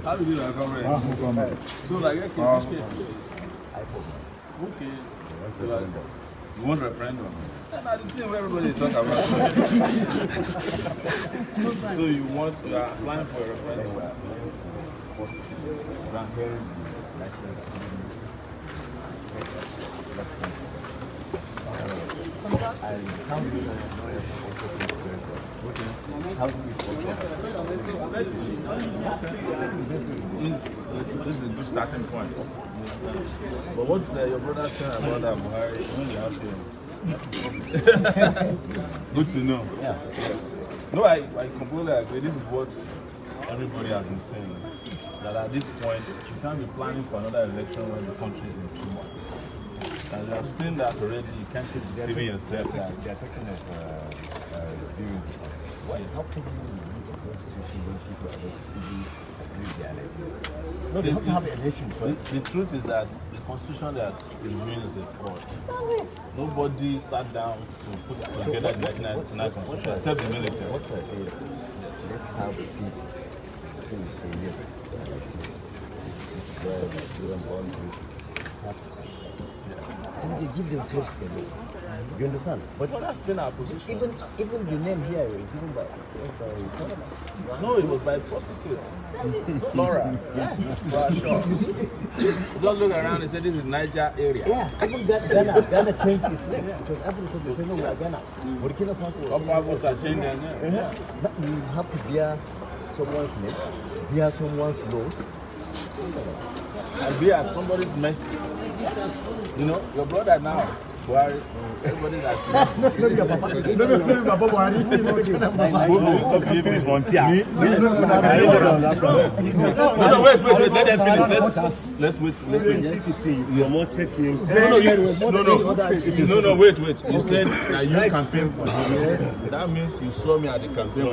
How do you do that, comrade? So, like, okay. You want referendum? That's the thing everybody talk about. So you are applying for a referendum? This is a good starting point. But what's your brother saying about that Buhari when you ask him? Good to know. Yeah. Yes. No, I completely agree. This is what everybody has been saying. That at this point, you can't be planning for another election when the country is in turmoil. And you have seen that already. You can't keep deceiving yourself. They are talking of reviewing. How can you use a constitution when people are not even agree their elections? No, they have to have an election first. The truth is that the constitution that is reviewing is a fraud. Nobody sat down to put together the 1999 constitution except the military. What I say is, let's have the people who say yes to elections. This is where the children born with. And they give themselves the name. You understand? But that's been our position. Even the name here is given by economists. No, it was by prostitute. Laura. Yeah. Sure. Just look around and say this is Niger area. Yeah, even Ghana changed its name. It was Africa, they said no, we are Ghana. Burkina Faso was changing their name. Yeah. But you have to bear someone's name, bear someone's laws. And bear somebody's mercy. You know, your brother now. Buhari, everybody that's no, Papa Buhari. No, wait, let them finish. Let's wait. You're more taking. No, wait. You said that you campaign for him. That means you saw me at the campaign.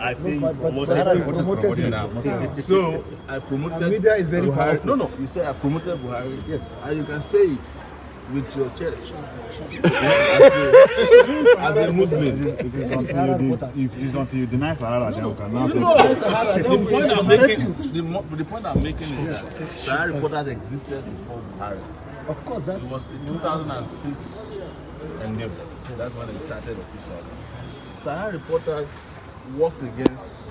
I see you promoted now. So I promoted media is very Buhari. No, you say I promoted Buhari. Yes, and you can say it with your chest. As a Muslim. It is until you deny Sahara, then we can now say. The point I'm making is that Sahara Reporters existed before Buhari. Of course, It was in 2006 endeavor. That's when it started officially. Sahara Reporters worked against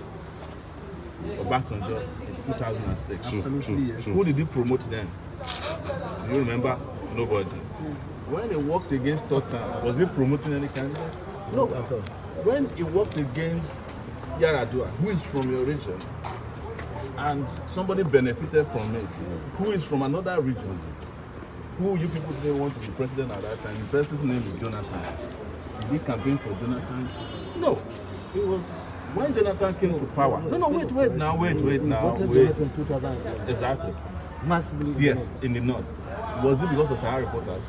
Obasanjo in 2006. Absolutely, yes. Who did he promote then? Do you remember? Nobody. When he worked against Totta, was he promoting any candidate? No. When he worked against Yaradua, who is from your region, and somebody benefited from it, who is from another region, who you people didn't want to be president at that time, the person's name is Jonathan. Did he campaign for Jonathan? No. It was when Jonathan came to power. No, wait now. Jonathan 2000. Exactly. Massively. Yes, in the north. Was it because of Sahara Reporters?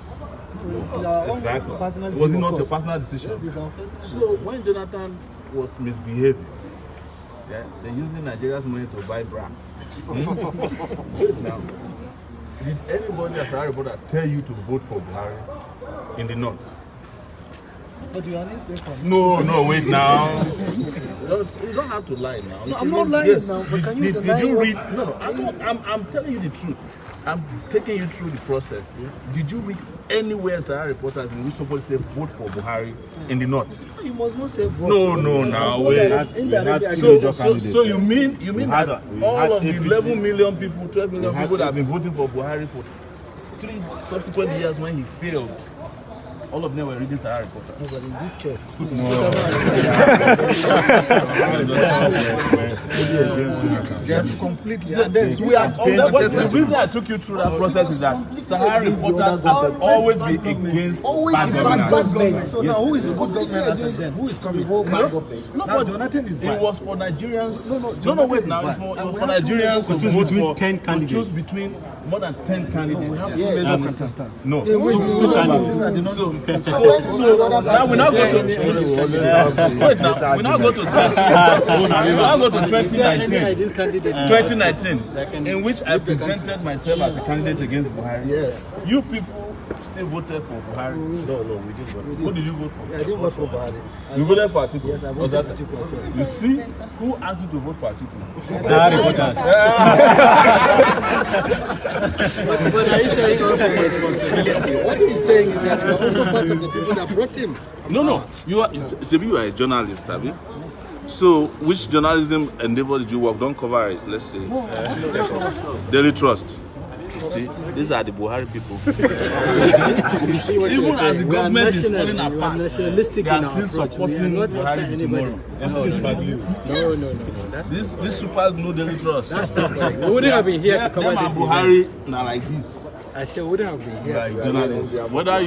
Exactly. Was it not your personal decision? Yes, it's our personal So when Jonathan was misbehaving, they're using Nigeria's money to buy bra. Now, did anybody as Sahara Reporter tell you to vote for Buhari in the north? But you are newspaper. No, wait now. You don't have to lie now. No, I'm not lying now, but can you did you read? No, I'm telling you the truth. I'm taking you through the process. Yes. Did you read anywhere Sahara Reporters in which somebody said vote for Buhari in the north? You must not say vote. No, now wait. So you mean that all of the 11 million people, 12 million people that have been voting for Buhari for 3 subsequent years when he failed, all of them were reading Sahara Reporters? No, but in this case, completely. The reason I took you through that process is that Sahara Reporters have always been against bad government. So now who is good government then? Who is coming? Bad government. No, but Jonathan is bad. It was for Nigerians. No, wait now. It was for Nigerians to vote for 10 candidates. choose between more than 10 candidates. Major contestants. No, two candidates. So now we now go to wait. Now we now go to 2019, in which I presented myself as a candidate against Buhari. Yeah. You people still voted for Buhari. No, we didn't vote. Who did you vote for? I didn't vote for Buhari. You voted for Atiku? Yes, I voted for Atiku as well. You see, who asked you to vote for Atiku? But are you sharing also the responsibility? What he's saying is that you're also part of the people that brought him. No. You are a journalist, have you? So, which journalism endeavor did you work? Don't cover it. Let's say Daily Trust. See, these are the Buhari people. Even as the government is falling apart, they are still supporting Buhari tomorrow. No. This super glue Daily Trust. That's not right. We wouldn't have been here to cover this. Buhari now like this. I said we wouldn't have been here. Like journalists, whether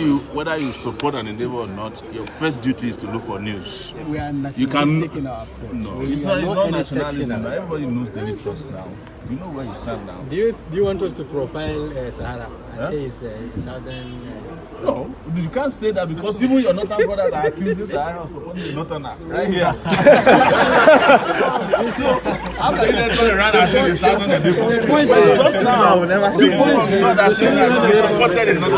you support an endeavor or not, your first duty is to look for news. We are You can nationalistic in our approach. no, We it's are not any nationalism. sectional. Everybody knows Daily Trust now. You know where you stand now. Do you want us to profile Sahara and say it's southern? No, you can't say that because even your northern brothers are accusing Sahara of supporting the northern right here. So how can you then turn around and say the southern and the point is just now. The point is not that they supported the northern.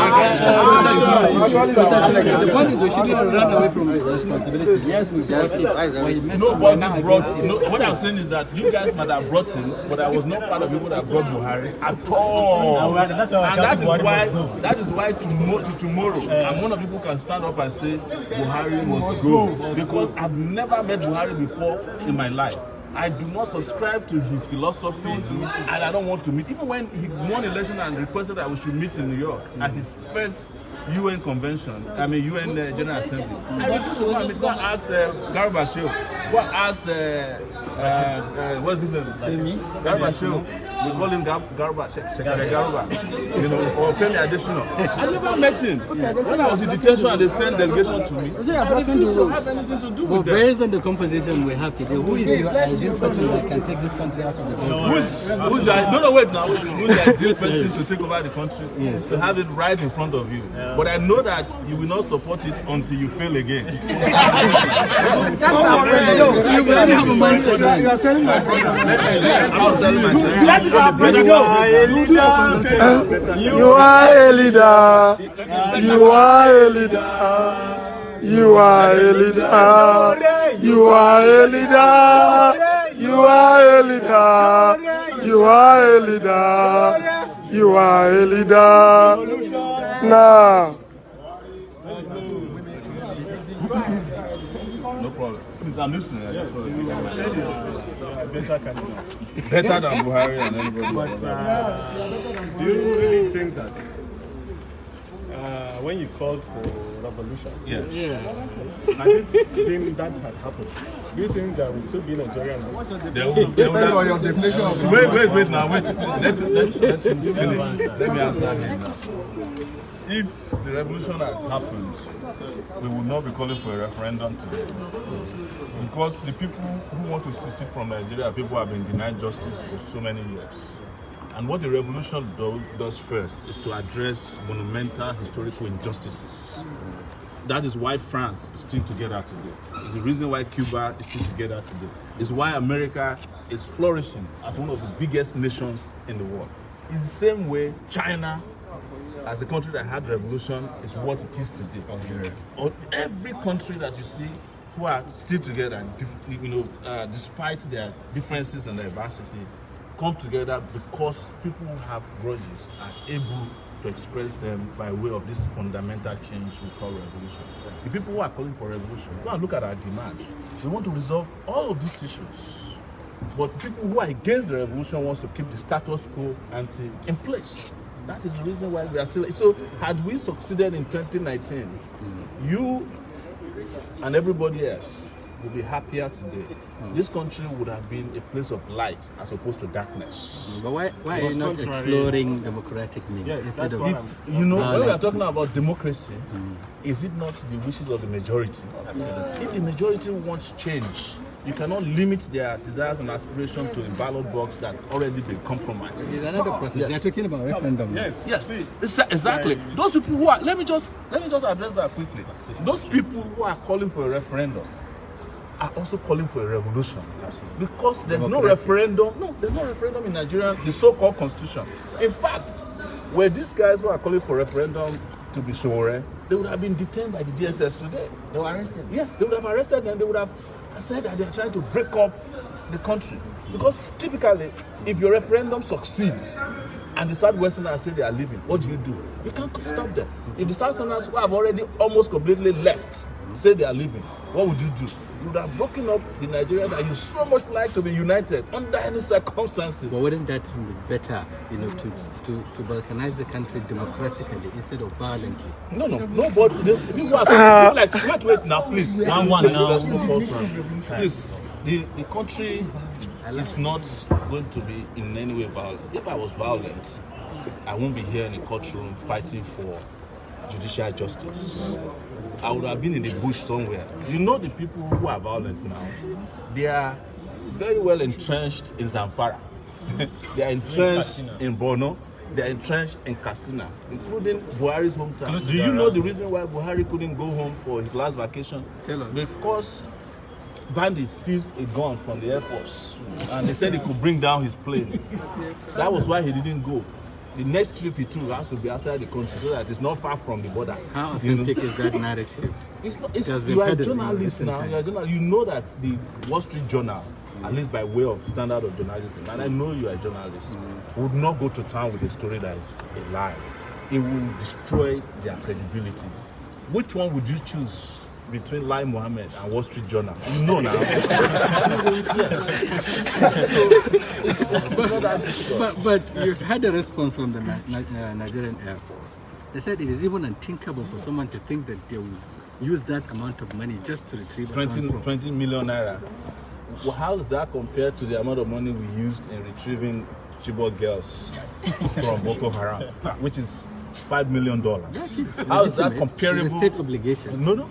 The point is we shouldn't run away from responsibilities. Yes, we brought it. Nobody brought. No, what I'm saying is that you guys might have brought him, but I was not part of people that brought Buhari at all. And that is why tomorrow, I'm one of the people who can stand up and say Buhari must go, because I've never met Buhari before in my life. I do not subscribe to his philosophy, and I don't want to meet. Even when he won election and requested that we should meet in New York at his first UN convention, UN General Assembly, I refused to go and meet. Go and ask Garba Shehu. Go and ask what's his name? Garba Shehu. We call him Garba, or Femi Adesina. I never met him. When I was in detention and they sent delegation to me, I refused to have anything to do with them. Based on the composition we have today, who is your ideal person that can take this country out of the country? Who's the ideal person to take over the country? Yes. To have it right in front of you. Yeah. But I know that you will not support it until you fail again. You are selling my brother. I was telling myself. You are a leader. You are a leader. You are a leader. You are a leader. You are a leader. You are a leader. You are a leader. You are a leader. Now. No problem. Please, I'm listening. Better than Buhari and anybody. But do you really think that when you called for revolution, Yeah. I didn't think that had happened. Do you think that we still be Nigerian? Depending on your definition of Wait now. Let me answer this now. If the revolution had happened, we would not be calling for a referendum today. Because the people who want to secede from Nigeria, people have been denied justice for so many years. And what the revolution does first is to address monumental historical injustices. That is why France is still together today. It's the reason why Cuba is still together today. It's why America is flourishing as one of the biggest nations in the world. It's the same way China, as a country that had revolution, is what it is today. Every country that you see who are still together, despite their differences and diversity, come together because people who have grudges are able to express them by way of this fundamental change we call revolution. The people who are calling for revolution, go and look at our demands. We want to resolve all of these issues. But people who are against the revolution wants to keep the status quo ante in place. That is the reason why we are still. So, had we succeeded in 2019, you and everybody else will be happier today. This country would have been a place of light as opposed to darkness. But why are you not exploring democratic means instead of when we are talking about democracy, is it not the wishes of the majority? If the majority wants change, You cannot limit their desires and aspirations to a ballot box that already been compromised. There's another process. Yes. They're talking about referendum. Yes, exactly. Those people who are, let me just address that quickly. Those people who are calling for a referendum are also calling for a revolution. Because there's no referendum. No, there's no referendum in Nigeria, the so-called constitution. In fact, where these guys who are calling for referendum to be Sowore, they would have been detained by the DSS today. They were arrested. Yes, they would have arrested them. They would have said that they are trying to break up the country. Because typically, if your referendum succeeds and the Southwesterners say they are leaving, what do? You can't stop them. If the Southerners who have already almost completely left say they are leaving, what would you do? You would have broken up the Nigeria that you so much like to be united under any circumstances. But wouldn't that be better, to balkanize the country democratically instead of violently? No, but people are like, wait now, please. One now. Please, the country is not going to be in any way violent. If I was violent, I won't be here in a courtroom fighting for judicial justice. I would have been in the bush somewhere. You know, the people who are violent now, they are very well entrenched in Zamfara. They are entrenched in Borno. They are entrenched in Katsina, including Buhari's hometown. Do you know the reason why Buhari couldn't go home for his last vacation? Tell us. Because bandits seized a gun from the Air Force and they said he could bring down his plane. That was why he didn't go. The next trip he took has to be outside the country so that it's not far from the border. How authentic is that narrative? You are a journalist now. You know that the Wall Street Journal, at least by way of standard of journalism, and I know you are a journalist, would not go to town with a story that is a lie. It will destroy their credibility. Which one would you choose between Lai Mohammed and Wall Street Journal? You know now. But you've had a response from the Nigerian Air Force. They said it is even unthinkable for someone to think that they will use that amount of money just to retrieve 20 million naira. Well, how does that compare to the amount of money we used in retrieving Chibok girls from Boko Haram, which is $5 million? How is that comparable? It's a state obligation. No.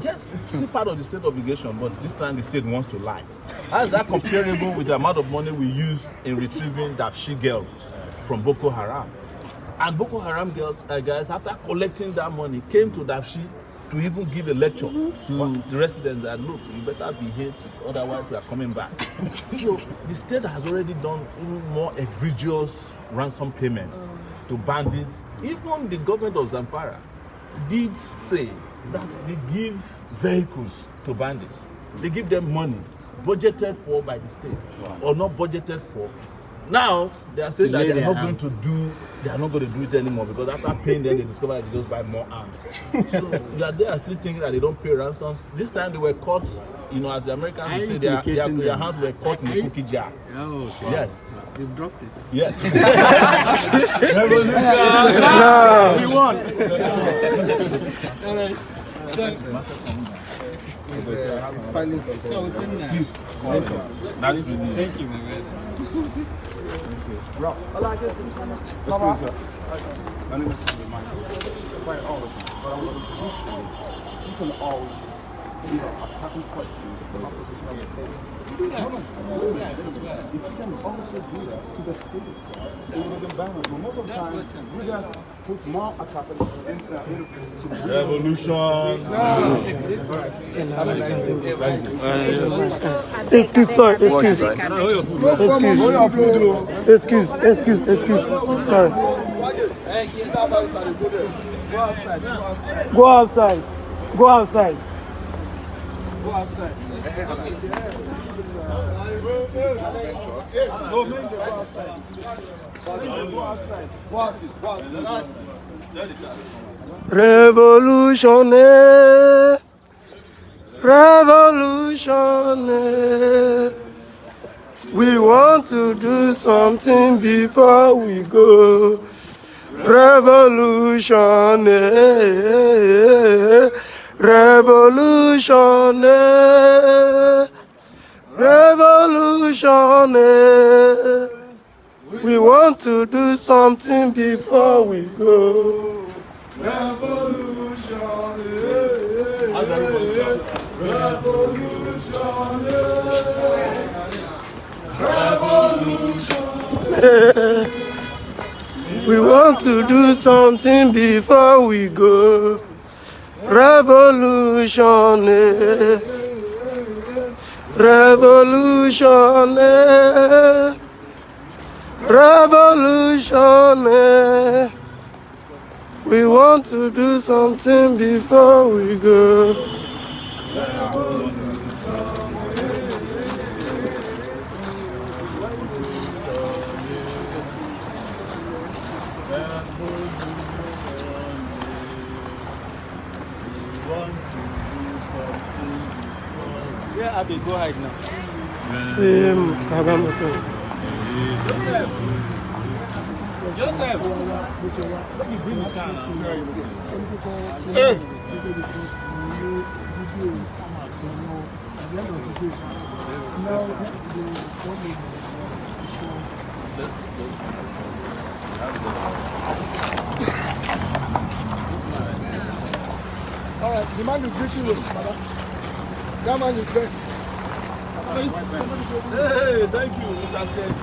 Yes, it's still part of the state obligation, but this time the state wants to lie. How is that comparable with the amount of money we use in retrieving Dapshi girls from Boko Haram? And Boko Haram girls, guys, after collecting that money, came to Dapshi to even give a lecture to the residents that, look, you better behave, otherwise we are coming back. So the state has already done even more egregious ransom payments to bandits. Even the government of Zamfara did say that they give vehicles to bandits. They give them money budgeted for by the state or not budgeted for. Now they are saying that they are not going to do it anymore because after paying them, they discover that they just buy more arms. So they are still thinking that they don't pay ransoms. This time they were caught, as the Americans would say, their hands were caught in a cookie jar. Oh, wow. Yes. You've dropped it. Yes. We won. All right. So we'll send that. Thank you, my man. My name is quite all of you, but I'm going to position you can always attacking questions from my position. If you can also do that to the state side, it would have been balanced. But most of the time, you guys put more attacking to Revolution. Excuse. Sorry. Go outside. Revolution. We want to do something before we go. Revolution. We want to do something before we go. Revolution. We want to do something before we go. Revolution, revolution, revolution. We want to do something before we go. Yeah, Abby, go ahead now. Joseph! Hey! All right, the man is greeting you, madam. That man is dressed. Hey, thank you, Mr. State.